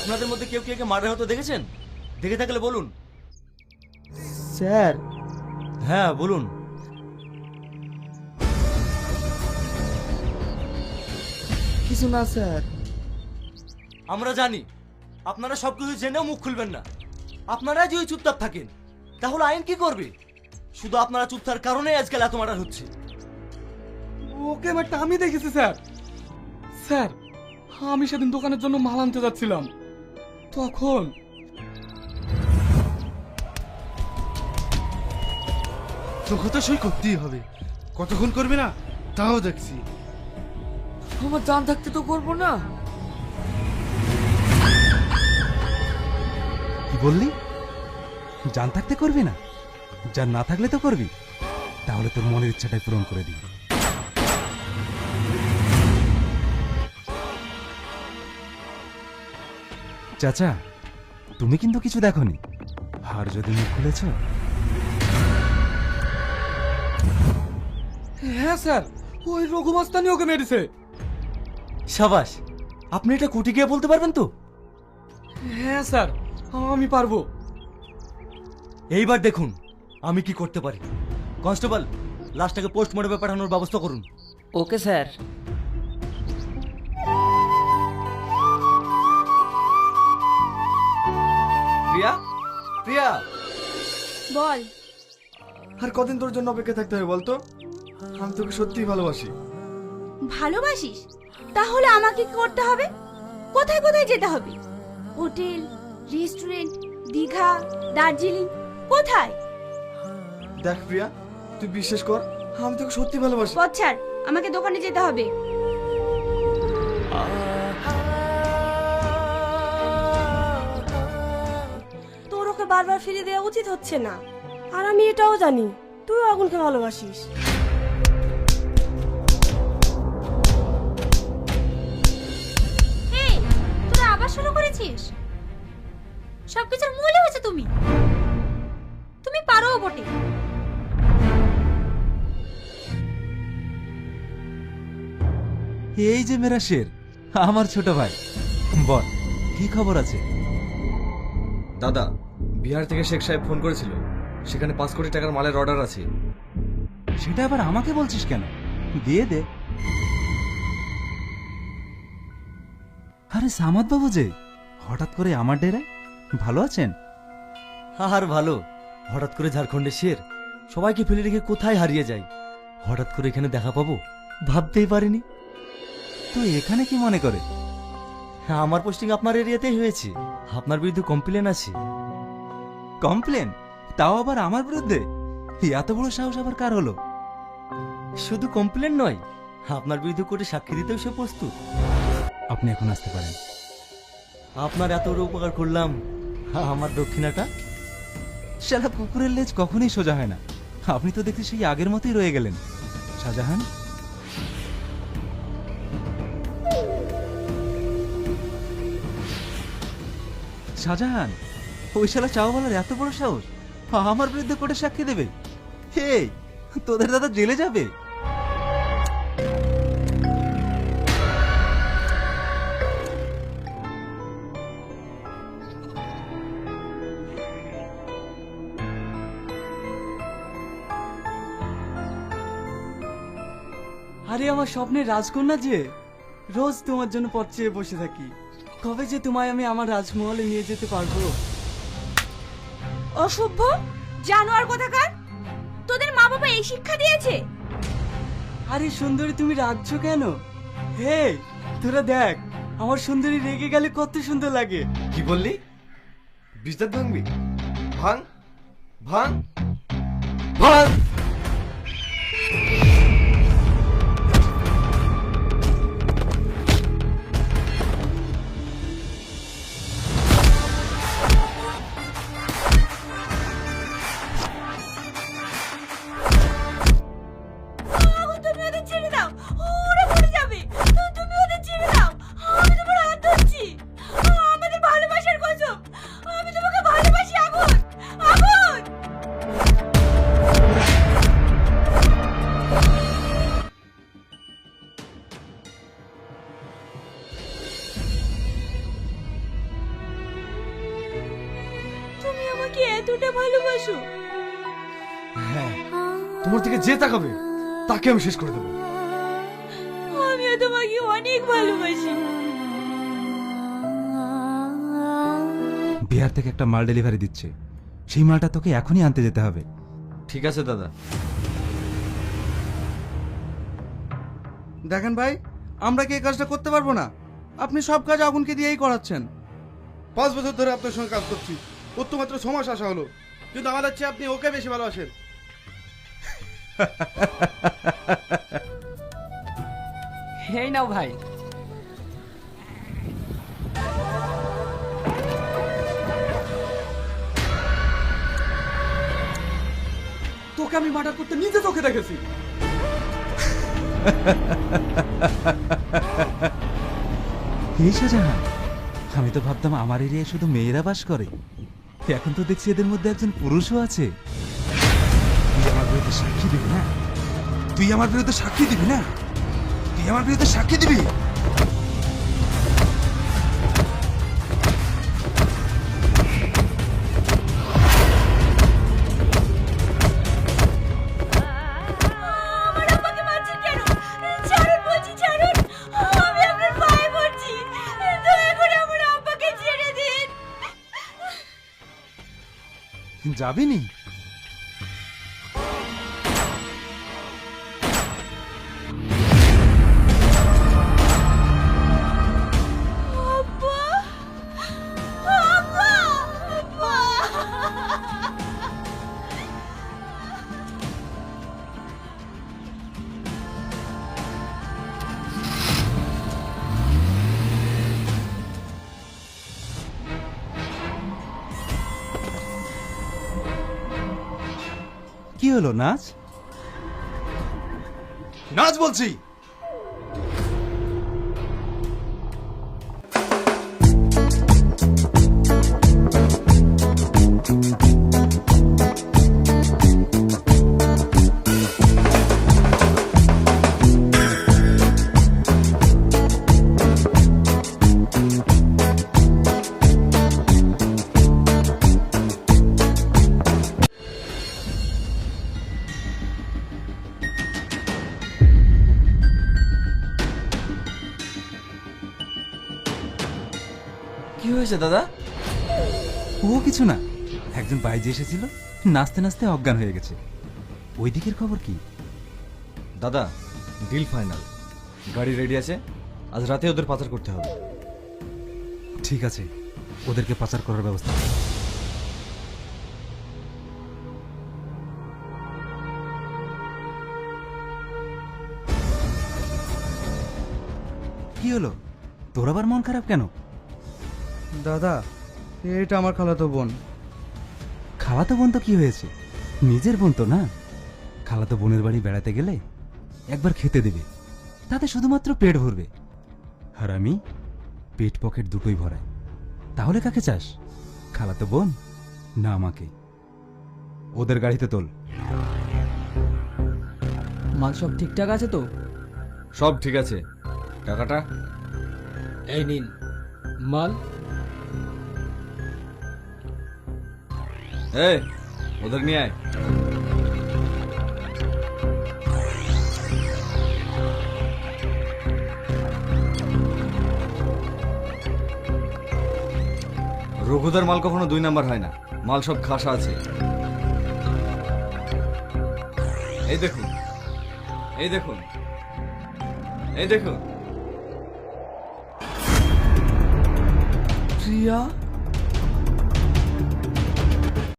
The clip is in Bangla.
আপনাদের মধ্যে কেউ কি একে মার্ডার হতে দেখেছেন? দেখে থাকলে বলুন। স্যার, হ্যাঁ বলুন। কিছু না স্যার। আমরা জানি আপনারা সবকিছু জেনেও মুখ খুলবেন না। আপনারা যদি চুপচাপ থাকেন তাহলে আইন কি করবে? শুধু আপনারা চুপ থাকার কারণে আজকাল এত মার্ডার হচ্ছে। ওকে ব্যাপারটা আমি দেখেছি স্যার। স্যার, আমি সেদিন দোকানের জন্য মাল আনতে যাচ্ছিলাম, তখন তোকে তো সই করতেই হবে। কতক্ষণ করবে না তাও দেখছি। আমার জান থাকতে তো করবো না। কি বললি? জান থাকতে করবি না? জান না থাকলে তো করবি। তাহলে তোর মনের ইচ্ছাটাই পূরণ করে দিবি। চাচা, তুমি কিন্তু কিছু দেখোনি। আর যদি মুখ খুলেছ? হ্যাঁ স্যার, ওই রঘুমাস্তানি ওকে মেরেছে। সাবাস, আপনি এটা কোর্টে গিয়ে বলতে পারবেন তো? হ্যাঁ স্যার, আমি পারবো। এইবার দেখুন আমি কি করতে পারি। কনস্টেবল, লাশটাকে পোস্টমর্টমে পাঠানোর ব্যবস্থা করুন। Okay sir. প্রিয়া, প্রিয়া, বল। আর কদিন তোর জন্য অপেক্ষা থাকতে হবে বলতো? আমি তোকে সত্যিই ভালোবাসি। ভালোবাসিস? তাহলে আমাকে কি করতে হবে? কোথায় কোথায় যেতে হবে? হোটেল, রেস্টুরেন্ট, দীঘা, দার্জিলিং, কোথায়? দেখ প্রিয়া, তুই বিশ্বাস কর, আমি তোকে সত্যি ভালোবাসি। পথ ছাড়, আমাকে দোকানে যেতে হবে। তোর ওকে বারবার ফিরে দেওয়া উচিত হচ্ছে না। আর আমি এটাও জানি তুই আগুনকে ভালোবাসিস। এই, তোরা আবার শুরু করেছিস? সবকিছুর মূলে হচ্ছে তুমি। তুমি পারো বটে। এই যে মেরা শের, আমার ছোট ভাই। বল, কি খবর আছে? দাদা, বিহার থেকে শেখ সাহেব ফোন করেছিল। সেখানে 5 কোটি টাকার মালের অর্ডার আছে। সেটা আবার আমাকে বলছিস কেন? দিয়ে দে। আরে সামাদ বাবু যে, হঠাৎ করে আমার ডেরায়? ভালো আছেন? আর ভালো। হঠাৎ করে ঝাড়খণ্ডের শের সবাইকে ফেলে রেখে কোথায় হারিয়ে যায়। হঠাৎ করে এখানে দেখা পাবো ভাবতেই পারিনি। তুই এখানে কি মনে করে? হ্যাঁ, আমার পোস্টিং আপনার এরিয়াতেই হয়েছে। আপনার বিরুদ্ধে কমপ্লেন আছে। কমপ্লেন? তাও আবার আমার বিরুদ্ধে? এত বড় সাহস আবার কার হলো? শুধু কমপ্লেন নয়, আপনার বিরুদ্ধে কোর্টে সাক্ষী দিতেও সে প্রস্তুত। আপনি এখন আসতে পারেন। আপনার এত বড় উপকার করলাম, আমার দক্ষিণাটা? শালা কুকুরের লেজ কখনোই সোজা হয় না। আপনি তো দেখছি সেই আগের মতোই রয়ে গেলেন। শাহজাহান, শাহজাহান, ওই শালা চাওয়ালার এত বড় সাহস আমার বিরুদ্ধে কোর্টে সাক্ষী দেবে? হে, তোদের দাদা জেলে যাবে। আরে আমার স্বপ্নের রাজকন্যা যে, রোজ তোমার জন্য পথ চেয়ে বসে থাকি। কবে যে তোমায় আমি আমার রাজমহলে নিয়ে যেতে পারবো? অসভ্য জানোয়ার কোথাকার! তোদের মা বাবা এই শিক্ষা দিয়েছে? আরে সুন্দরী, তুমি রাগছো কেন? হে, তোরা দেখ, আমার সুন্দরী রেগে গেলে কত সুন্দর লাগে। কি বললি? বিস্তার ভাঙবি? ভাঙ, ভাঙ, ভাঙ। তুমি ওদের ছেড়ে দাও, ওরা পড়ে যাবে। তুমি ওদের ছেড়ে দাও, আমি তোমার হাত ধরছি। আমাদের ভালোবাসার কসম, আমি তোমাকে ভালোবাসি। আগুন, আগুন! আমাকে এতটা ভালোবাসো? হ্যাঁ, তোমার দিকে যে তাকাবে তাকে আমি শেষ করে দেবো। আমিও তোমাকে অনেক ভালোবাসি। বিহার থেকে একটা মাল ডেলিভারি দিচ্ছে, সেই মালটা তোকে এখনই আনতে যেতে হবে। ঠিক আছে দাদা। দেখেন ভাই, আমরা কি এই কাজটা করতে পারবো না? আপনি সব কাজ আগুনকে দিয়েই করাচ্ছেন। 5 বছর ধরে আপনার সঙ্গে কাজ করছি, ওর তো মাত্র 6 মাস আসা হলো, কিন্তু আমাদের চেয়ে আপনি ওকে বেশি ভালোবাসেন। এই নাও ভাই। তোকে আমি মার্ডার করতে নিজে চোখে দেখেছি। এই শাহজাহান, আমি তো ভাবতাম আমার এরিয়ায় শুধু মেয়েরা বাস করে, এখন তো দেখছি এদের মধ্যে একজন পুরুষও আছে। তুই আমার বিরুদ্ধে সাক্ষী দিবি না? তুই আমার বিরুদ্ধে সাক্ষী দিবি না? তুই আমার বিরুদ্ধে সাক্ষী দিবি? আমার আব্বাকে মারছেন কেন? ছাড়ুন বলছি, ছাড়ুন। আমি আপনার পায়ে পড়ছি, দয়া করে আমার আব্বাকে ছেড়ে দিন। যাবি নি? আব্বা, আব্বা, আব্বা। কি হলো, নাচ? নাচ বলছি। কি হয়েছে দাদা? ও কিছু না, একজন বাইরে এসেছিল, নাচতে নাচতে অজ্ঞান হয়ে গেছে। ওই দিকের খবর কি? দাদা, ডিল ফাইনাল, গাড়ি রেডি আছে, আজ রাতে ওদের পাচার করতে হবে। ঠিক আছে, ওদেরকে পাচার করার ব্যবস্থা করো। কি হলো, তোর আবার মন খারাপ কেন? দাদা, এটা আমার খালাতো বোন। খালাতো বোন তো কি হয়েছে, নিজের বোন তো না? খালাতো বোনের বাড়ি বেড়াতে গেলে একবার খেতে দেবে, তাতে শুধুমাত্র পেট ভরবে। আর আমি পেট পকেট দুটোই ভরাই। তাহলে কাকে চাস, খালাতো বোন না আমাকে? ওদের গাড়িতে তোল। মাল সব ঠিকঠাক আছে তো? সব ঠিক আছে, টাকাটা? এই নিন মাল। এই, ওদের নিয়ে আয়। রঘুদার মাল কখনো 2 নাম্বার হয় না, মাল সব খাসা আছে। এই দেখুন, এই দেখুন, এই দেখুন। প্রিয়া